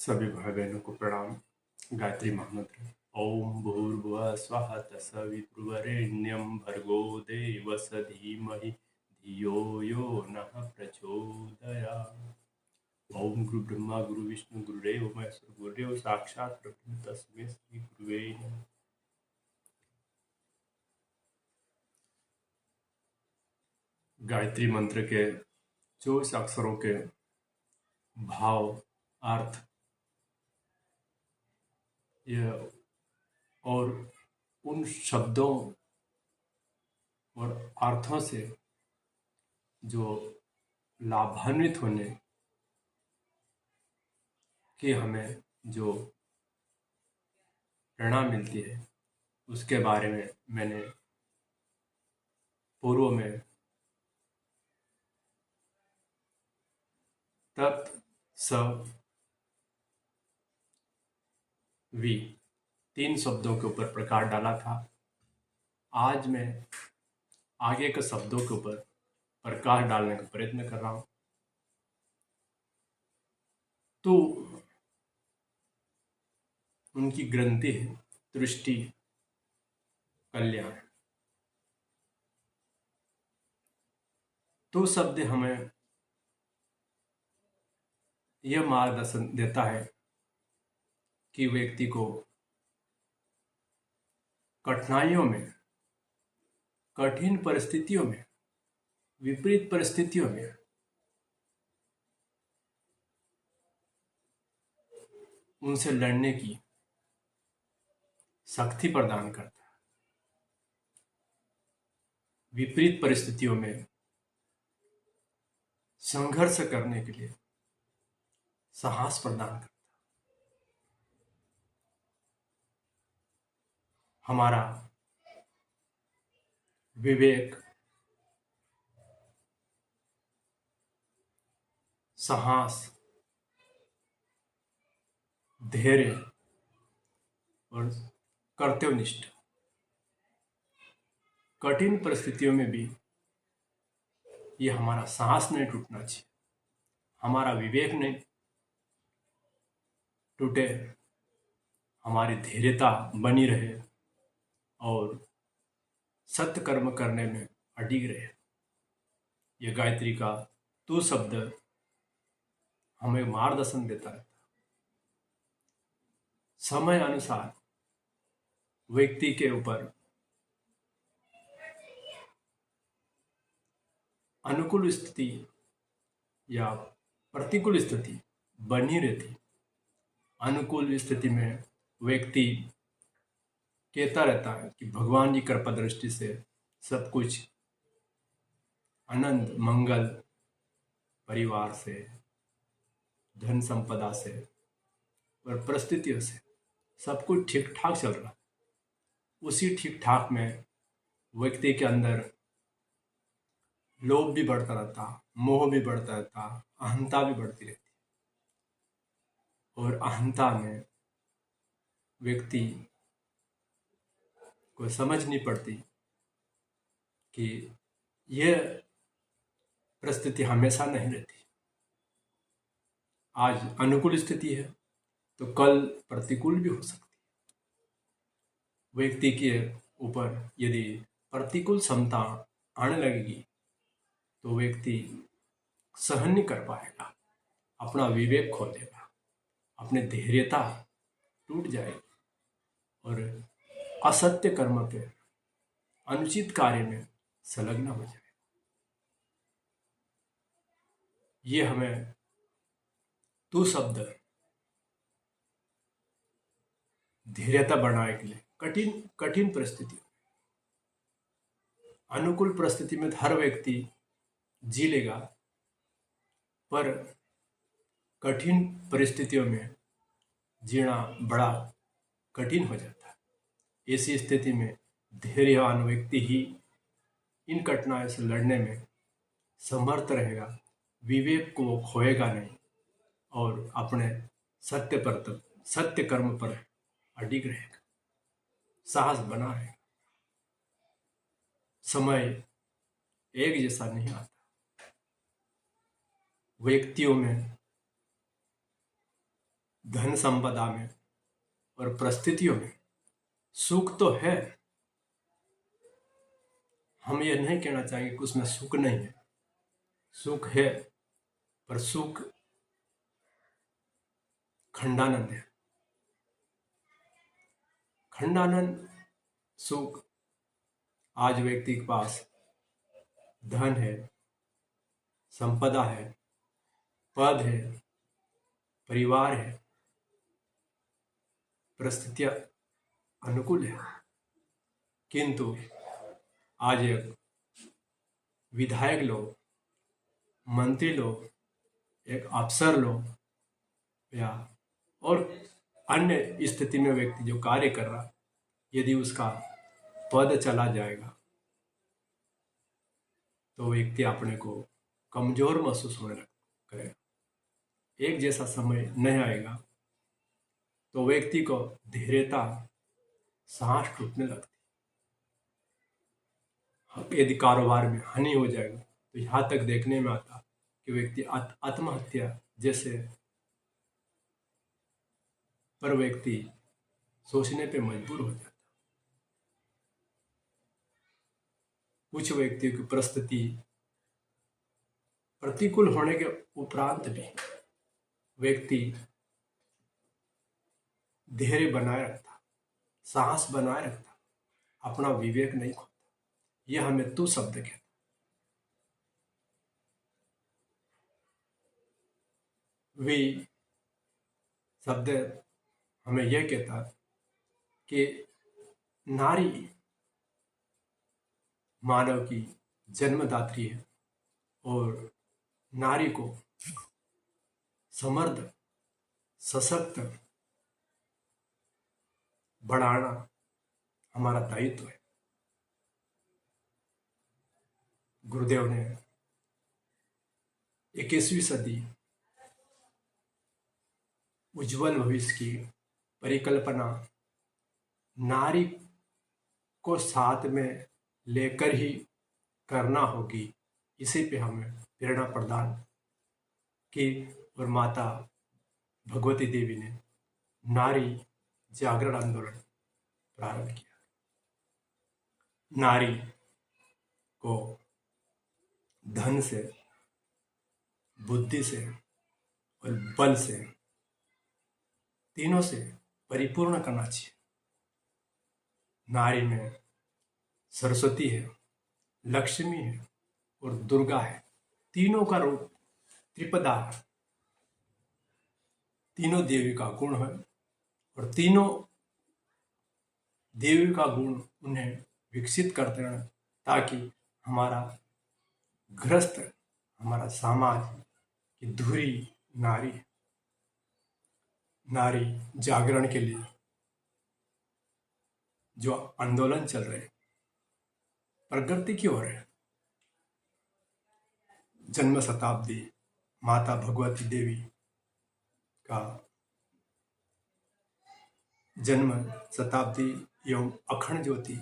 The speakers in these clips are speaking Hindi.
सभी भाई बहनों को प्रणाम। गायत्री महामंत्र। ओम भूर्भुवः स्वः तत्सवितुर्वरेण्यं भर्गो देवस्य धीमहि धियो यो नः प्रचोदयात्। ओम गुरु ब्रह्मा गुरु विष्णु गुरुदेव महेश्वर गुरुदेव साक्षात् ब्रह्म तस्मै श्री गुरुवे नमः। गायत्री मंत्र के 24 अक्षरों के भाव, अर्थ यह और उन शब्दों और अर्थों से जो लाभान्वित होने की हमें जो प्रेरणा मिलती है उसके बारे में मैंने पूर्व में तत् स वि 3 शब्दों के ऊपर प्रकाश डाला था। आज मैं आगे के शब्दों के ऊपर प्रकाश डालने का प्रयत्न कर रहा हूं। तो उनकी ग्रंथि है दृष्टि कल्याण। तो शब्द हमें यह मार्गदर्शन देता है कि व्यक्ति को कठिनाइयों में, कठिन परिस्थितियों में, विपरीत परिस्थितियों में उनसे लड़ने की शक्ति प्रदान करता है। विपरीत परिस्थितियों में संघर्ष करने के लिए साहस प्रदान करता है। हमारा विवेक, साहस, धैर्य और कर्तव्यनिष्ठ कठिन परिस्थितियों में भी ये हमारा साहस नहीं टूटना चाहिए, हमारा विवेक नहीं टूटे, हमारी धैर्यता बनी रहे और सत्य कर्म करने में अडिग रहे। यह गायत्री का तू शब्द हमें मार्गदर्शन देता है। समय अनुसार व्यक्ति के ऊपर अनुकूल स्थिति या प्रतिकूल स्थिति बनी रहती। अनुकूल स्थिति में व्यक्ति कहता रहता है कि भगवान की कृपा दृष्टि से सब कुछ आनंद मंगल, परिवार से, धन संपदा से और परिस्थितियों से सब कुछ ठीक ठाक चल रहा है। उसी ठीक ठाक में व्यक्ति के अंदर लोभ भी बढ़ता रहता, मोह भी बढ़ता रहता, अहंता भी बढ़ती रहती। और अहंता में व्यक्ति को समझ नहीं पड़ती कि यह परिस्थिति हमेशा नहीं रहती। आज अनुकूल स्थिति है तो कल प्रतिकूल भी हो सकती है। व्यक्ति के ऊपर यदि प्रतिकूल क्षमता आने लगेगी तो व्यक्ति सहन नहीं कर पाएगा, अपना विवेक खो देगा, अपनी धैर्यता टूट जाएगी और असत्य कर्म पे, अनुचित कार्य में संलग्न हो जाएगा। ये हमें तू शब्द धैर्यता बढ़ाने के लिए कठिन परिस्थिति, अनुकूल परिस्थिति में हर व्यक्ति जी लेगा, पर कठिन परिस्थितियों में जीना बड़ा कठिन हो जाता है। ऐसी स्थिति में धैर्यवान व्यक्ति ही इन कठिनाइयों से लड़ने में समर्थ रहेगा, विवेक को वो खोएगा नहीं और अपने सत्य कर्म पर अडिग रहेगा, साहस बना रहेगा। समय एक जैसा नहीं आता। व्यक्तियों में धन संपदा में और परिस्थितियों में सुख तो है। हम ये नहीं कहना चाहेंगे कि उसमें सुख नहीं है, सुख है, पर सुख खंडानंद है। खंडानंद सुख आज व्यक्ति के पास धन है, संपदा है, पद है, परिवार है, परिस्थितियां अनुकूल है, किंतु आज एक विधायक लोग, मंत्री लोग, एक अफसर लोग या और अन्य स्थिति में व्यक्ति जो कार्य कर रहा, यदि उसका पद चला जाएगा तो व्यक्ति अपने को कमजोर महसूस होने करेगा। एक जैसा समय नहीं आएगा तो व्यक्ति को धैर्यता, सांस टूटने लगती। यदि कारोबार में हानि हो जाएगा तो यहाँ तक देखने में आता कि व्यक्ति आत्महत्या जैसे पर व्यक्ति सोचने पे मजबूर हो जाता। कुछ व्यक्तियों की परिस्थिति प्रतिकूल होने के उपरांत भी व्यक्ति धैर्य बनाए रखता, साहस बनाए रखता, अपना विवेक नहीं खोता। यह हमें तू शब्द कहता। वे शब्द हमें यह कहता कि नारी मानव की जन्मदात्री है और नारी को समर्थ, सशक्त बढ़ाना हमारा दायित्व है। गुरुदेव ने 21वीं सदी उज्जवल भविष्य की परिकल्पना नारी को साथ में लेकर ही करना होगी, इसी पे हमें प्रेरणा प्रदान की और माता भगवती देवी ने नारी जागरण आंदोलन प्रारंभ किया। नारी को धन से, बुद्धि से और बल से, तीनों से परिपूर्ण करना चाहिए। नारी में सरस्वती है, लक्ष्मी है और दुर्गा है। तीनों का रूप त्रिपदा है। तीनों देवी का गुण है और तीनों देवी का गुण उन्हें विकसित करते हैं ताकि हमारा ग्रस्त, हमारा समाज की धुरी नारी है। नारी जागरण के लिए जो आंदोलन चल रहे, प्रगति की ओर है। जन्म शताब्दी माता भगवती देवी का जन्म शताब्दी एवं अखंड ज्योति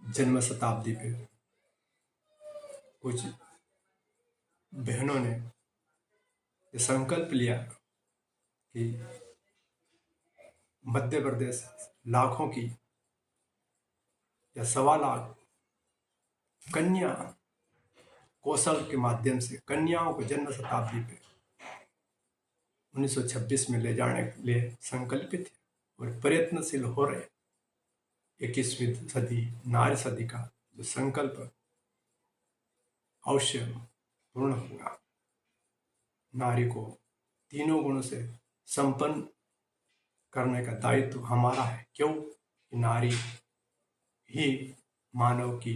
जन्म शताब्दी पे कुछ बहनों ने ये संकल्प लिया कि मध्य प्रदेश लाखों की या 1.25 लाख कन्या कौशल के माध्यम से कन्याओं को जन्म शताब्दी पे 1926 में ले जाने के लिए संकल्पित है और प्रयत्नशील हो रहे। 21वीं सदी नारी सदी का जो संकल्प अवश्य पूर्ण होगा। नारी को तीनों गुणों से संपन्न करने का दायित्व हमारा है। क्यों? नारी ही मानव की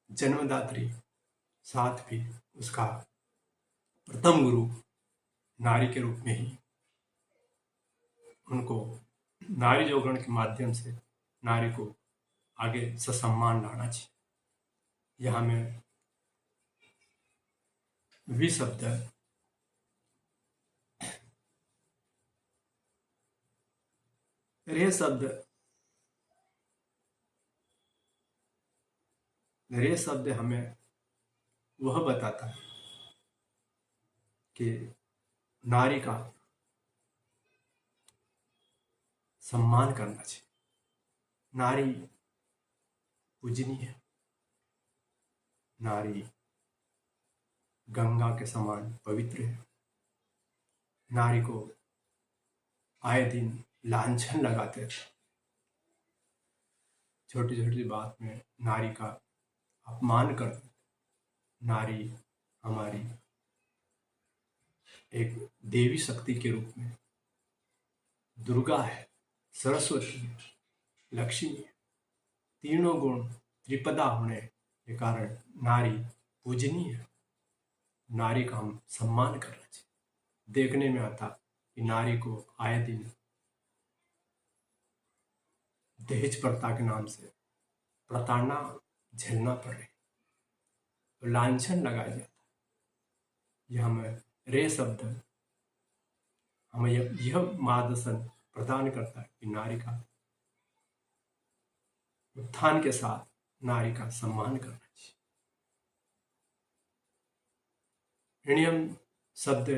जन्मदात्री, साथ भी उसका प्रथम गुरु नारी के रूप में ही उनको नारी जागरण के माध्यम से नारी को आगे ससम्मान लाना चाहिए। यह हमें वी शब्द रे शब्द हमें वह बताता है कि नारी का सम्मान करना चाहिए। नारी पूजनीय है। नारी गंगा के समान पवित्र है। नारी को आए दिन लांछन लगाते थे। छोटी छोटी बात में नारी का अपमान करते थे। नारी हमारी एक देवी शक्ति के रूप में दुर्गा है, सरस्वती है, लक्ष्मी है। तीनों गुण त्रिपदा होने के कारण नारी पूजनीय है। नारी का हम सम्मान करना चाहिए। देखने में आता कि नारी को आए दिन दहेज प्रथा के नाम से प्रताड़ना झेलना पड़ रही, तो लांछन लगाया जाता। यह हमें रे शब्द हमें यह मार्गदर्शन प्रदान करता है कि नारी का उत्थान के साथ नारी का सम्मान करना चाहिए। ऋणियम शब्द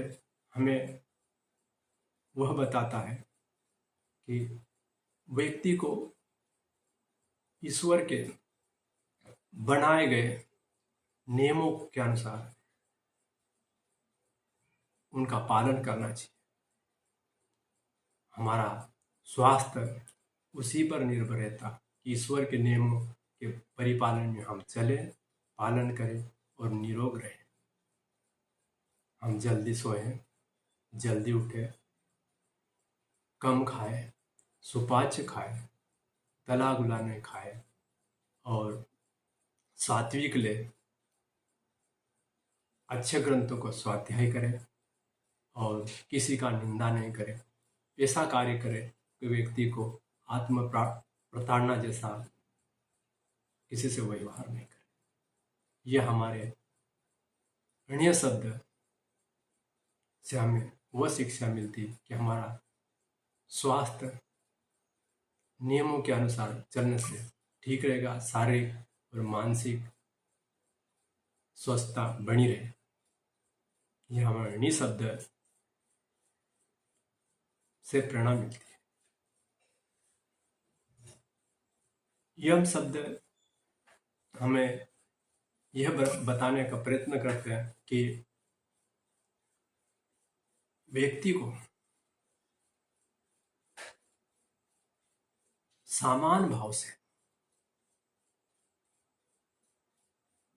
हमें वह बताता है कि व्यक्ति को ईश्वर के बनाए गए नियमों के अनुसार उनका पालन करना चाहिए। हमारा स्वास्थ्य उसी पर निर्भर रहता कि ईश्वर के नियमों के परिपालन में हम चलें, पालन करें और निरोग रहें। हम जल्दी सोएं, जल्दी उठें, कम खाएं, सुपाच्य खाएं, तला गुला नहीं खाएं और सात्विक ले, अच्छे ग्रंथों को स्वाध्याय करें और किसी का निंदा नहीं करें। ऐसा कार्य करें कि व्यक्ति को आत्म प्रताड़ना जैसा किसी से व्यवहार नहीं करे। यह हमारे ऋणीय शब्द से हमें वह शिक्षा मिलती कि हमारा स्वास्थ्य नियमों के अनुसार चलने से ठीक रहेगा, शारीरिक और मानसिक स्वस्थता बनी रहे। यह हमारे ऋणीय शब्द से प्रेरणा मिलती है। यम शब्द हमें यह बताने का प्रयत्न करते हैं कि व्यक्ति को समान भाव से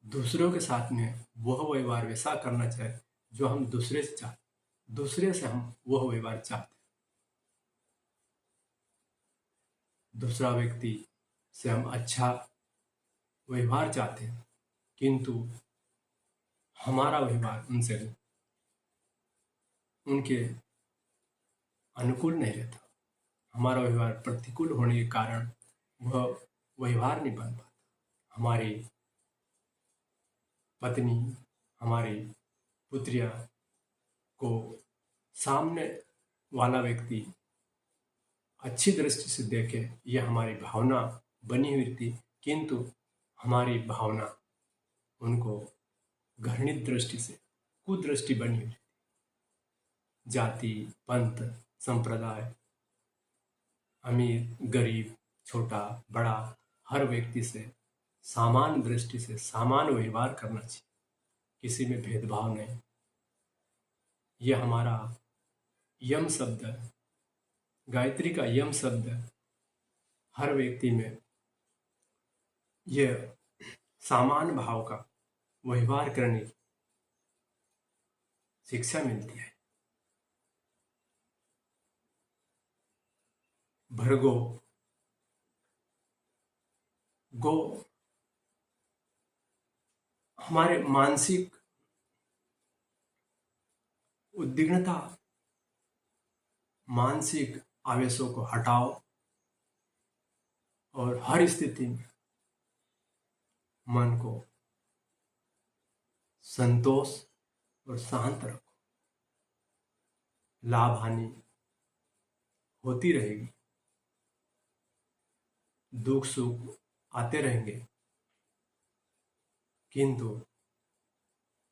दूसरों के साथ में वह व्यवहार वैसा करना चाहिए जो हम दूसरे से चाहते, दूसरे से हम वह व्यवहार चाहते। दूसरा व्यक्ति से हम अच्छा व्यवहार चाहते हैं, किंतु हमारा व्यवहार उनसे उनके अनुकूल नहीं रहता। हमारा व्यवहार प्रतिकूल होने के कारण वह व्यवहार नहीं बन पाता। हमारी पत्नी, हमारी पुत्रिया को सामने वाला व्यक्ति अच्छी दृष्टि से देखे, यह हमारी भावना बनी हुई थी, किंतु हमारी भावना उनको घृणित दृष्टि से कुदृष्टि बनी हुई। जाति, पंथ, संप्रदाय, अमीर, गरीब, छोटा, बड़ा, हर व्यक्ति से समान दृष्टि से समान व्यवहार करना चाहिए, किसी में भेदभाव नहीं। यह हमारा यम शब्द, गायत्री का यम शब्द हर व्यक्ति में यह समान भाव का व्यवहार करने की शिक्षा मिलती है। भर्गो गो हमारे मानसिक उद्विग्नता, मानसिक आवेशों को हटाओ और हर स्थिति में मन को संतोष और शांत रखो। लाभ हानि होती रहेगी, दुख सुख आते रहेंगे, किंतु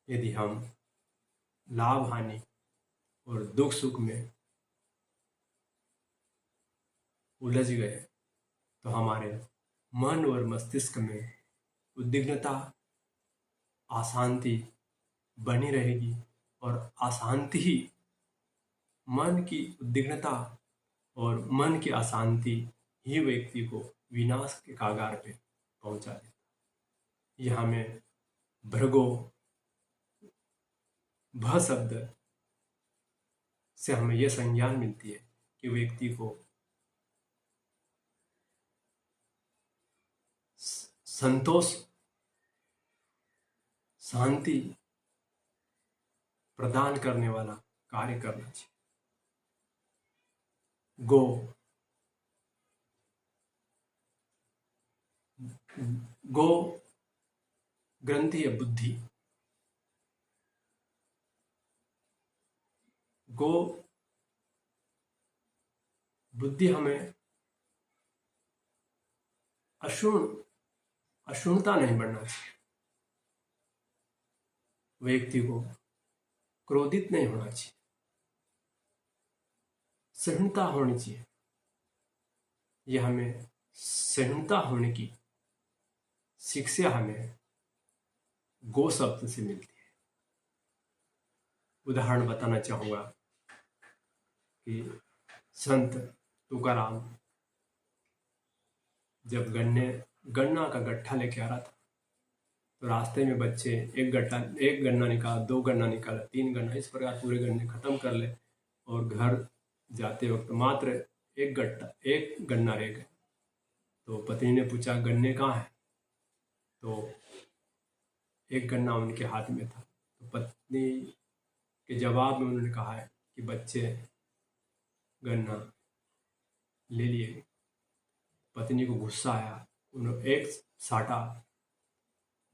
यदि हम लाभ हानि और दुख सुख में उलझ गए तो हमारे मन और मस्तिष्क में उद्विग्नता, अशांति बनी रहेगी और अशांति ही, मन की उद्विग्नता और मन की अशांति ही व्यक्ति को विनाश के कागार पे पहुंचा देता। यह हमें भृगो भ शब्द से हमें यह संज्ञान मिलती है कि व्यक्ति को संतोष, शांति प्रदान करने वाला कार्य करना चाहिए। गो ग्रंथि है बुद्धि। गो बुद्धि हमें अशुणता नहीं बढ़ना चाहिए। व्यक्ति को क्रोधित नहीं होना चाहिए, सहिष्णुता होनी चाहिए। यह हमें सहिष्णुता होने की शिक्षा हमें गो शब्द से मिलती है। उदाहरण बताना चाहूँगा कि संत तुकाराम जब गन्ना का गट्ठा लेके आ रहा था तो रास्ते में बच्चे एक गन्ना निकाला, 2 गन्ना निकाला, 3 गन्ना, इस प्रकार पूरे गन्ने खत्म कर ले और घर जाते वक्त मात्र एक गन्ना रह गया। तो पत्नी ने पूछा गन्ने कहाँ है? तो एक गन्ना उनके हाथ में था। तो पत्नी के जवाब में उन्होंने कहा है कि बच्चे गन्ना ले लिए। पत्नी को गुस्सा आया, उन्होंने एक साटा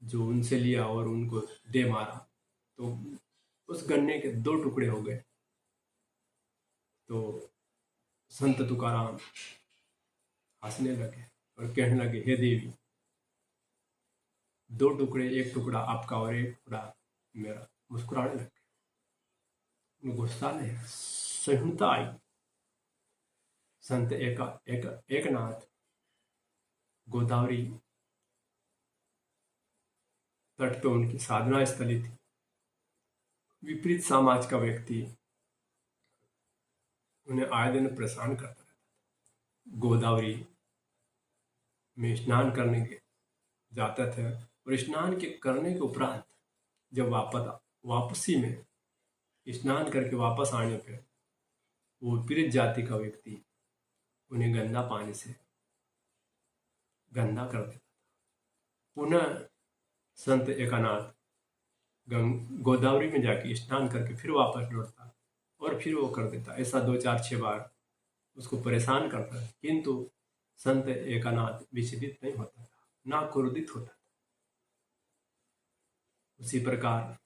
जो उनसे लिया और उनको दे मारा, तो उस गन्ने के 2 टुकड़े हो गए। तो संत तुकाराम हंसने लगे और कहने लगे, हे देवी, 2 टुकड़े, एक टुकड़ा आपका और एक टुकड़ा मेरा। मुस्कुराने लगे, गुस्सा नहीं, सहिष्णुता आई। संत एकनाथ गोदावरी तट पे उनकी साधना स्थली थी। विपरीत समाज का व्यक्ति उन्हें आए दिन परेशान करता रहता था। गोदावरी में स्नान करने के जाते थे और स्नान के करने के उपरांत जब वापसी में स्नान करके वापस आने पे वो विपरीत जाति का व्यक्ति उन्हें गंदा पानी से गंदा कर देता था। पुनः संत एकनाथ गोदावरी में जाके स्नान करके फिर वापस लौटता और फिर वो कर देता। ऐसा 2, 4, 6 बार उसको परेशान करता, किंतु संत एकनाथ विचलित नहीं होता था, ना क्रोधित होता था। उसी प्रकार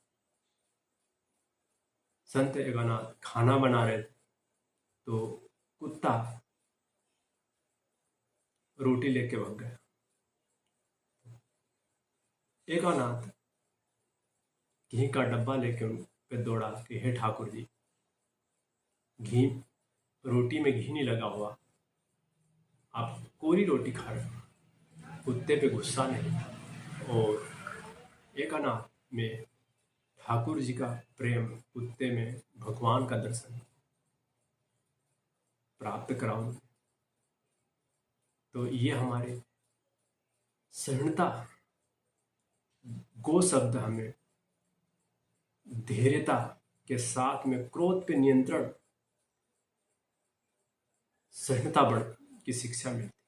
संत एकनाथ खाना बना रहे थे तो कुत्ता रोटी लेके भाग गया। एकनाथ घी का डब्बा लेके उन पे दौड़ा कि हे ठाकुर जी, रोटी में घी नहीं लगा हुआ, आप कोरी रोटी खा रहे हो। कुत्ते पे गुस्सा नहीं। और एकनाथ में ठाकुर जी का प्रेम, कुत्ते में भगवान का दर्शन प्राप्त कराऊं। तो ये हमारे सहिष्णुता, गो शब्द हमें धैर्यता के साथ में क्रोध पे नियंत्रण, सहिष्णुता बढ़ की शिक्षा मिलती है।